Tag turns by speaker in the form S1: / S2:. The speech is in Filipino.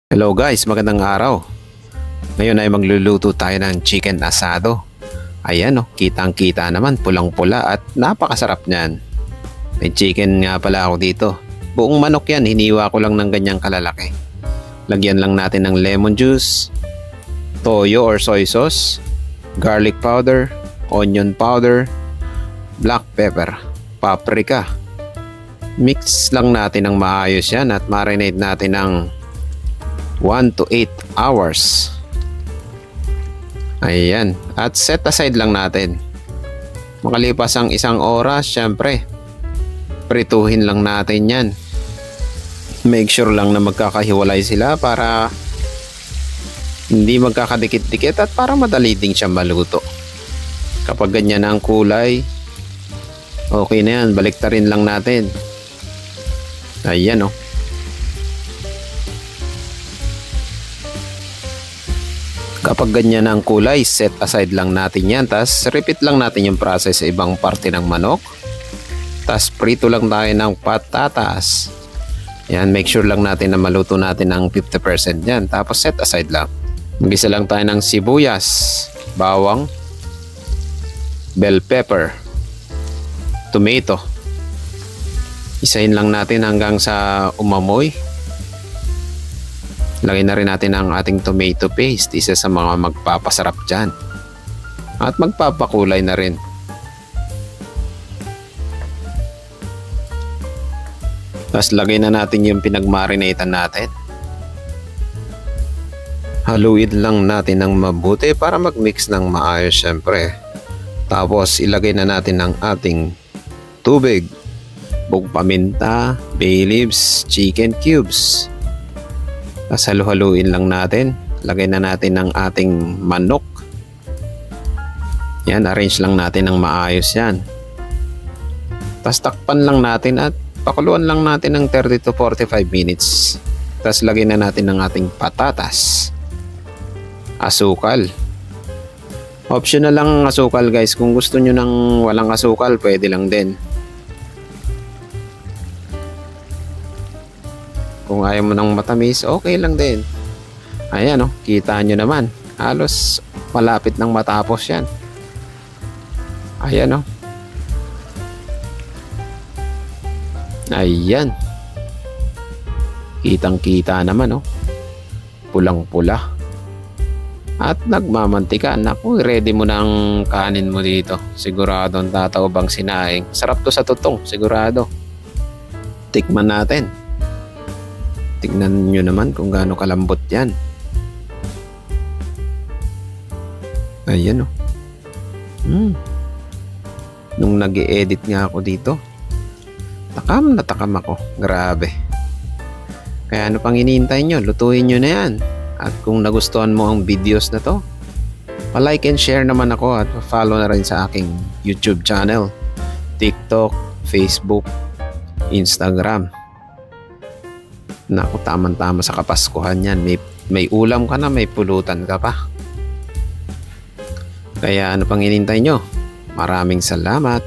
S1: Hello guys, magandang araw. Ngayon ay magluluto tayo ng chicken asado. Ayan kitang kita naman, pulang-pula at napakasarap niyan. May chicken nga pala ako dito. Buong manok yan, hiniwa ko lang ng ganyang kalalaki. Lagyan lang natin ng lemon juice, toyo or soy sauce, garlic powder, onion powder, black pepper, paprika. Mix lang natin ng maayos yan at marinate natin ng 1 to 8 hours. Ayan. At set aside lang natin. Makalipas ang 1 oras, syempre, prituhin lang natin yan. Make sure lang na magkakahiwalay sila para hindi magkakadikit-dikit at para madali din siya maluto. Kapag ganyan ang kulay, okay na yan. Baliktarin lang natin. Ayan Kapag ganyan ang kulay, set aside lang natin yan. Tapos repeat lang natin yung process sa ibang parte ng manok. Tapos prito lang tayo ng patatas. Yan, make sure lang natin na maluto natin ng 50% yan. Tapos set aside lang. Mag-isa lang tayo ng sibuyas, bawang, bell pepper, tomato. Isahin lang natin hanggang sa umamoy. Lagay na rin natin ang ating tomato paste, isa sa mga magpapasarap dyan. At magpapakulay na rin. Tapos lagay na natin yung pinagmarinatan natin. Haluin lang natin ng mabuti para magmix ng maayos syempre. Tapos ilagay na natin ang ating tubig, buong paminta, bay leaves, chicken cubes. Tapos halu-haluin lang natin. Lagay na natin ang ating manok. Yan, arrange lang natin ng maayos yan. Tapos takpan lang natin at pakuluan lang natin ng 30 to 45 minutes. Tapos lagay na natin ang ating patatas. Asukal. Optional lang ang asukal guys. Kung gusto nyo ng walang asukal, pwede lang din. Kung ayaw mo ng matamis, okay lang din. Ayan kita nyo naman. Halos malapit nang matapos yan. Ayan Ayan. Kitang kita naman pulang-pula. At nagmamantika. Naku, ready mo ng kanin mo dito. Siguradong tataobang sinaing. Sarap to sa tutong, sigurado. Tikman natin. Tignan nyo naman kung gaano kalambot yan. Ayan Nung nag-i-edit nga ako dito, takam na takam ako. Grabe. Kaya ano pang hinihintay nyo? Lutuin nyo na yan. At kung nagustuhan mo ang videos na to, pa-like and share naman ako at follow na rin sa aking YouTube channel, TikTok, Facebook, Instagram. Naku, tamang-tama sa Kapaskuhan yan. May ulam ka na, may pulutan ka pa. Kaya ano pang hinihintay nyo? Maraming salamat.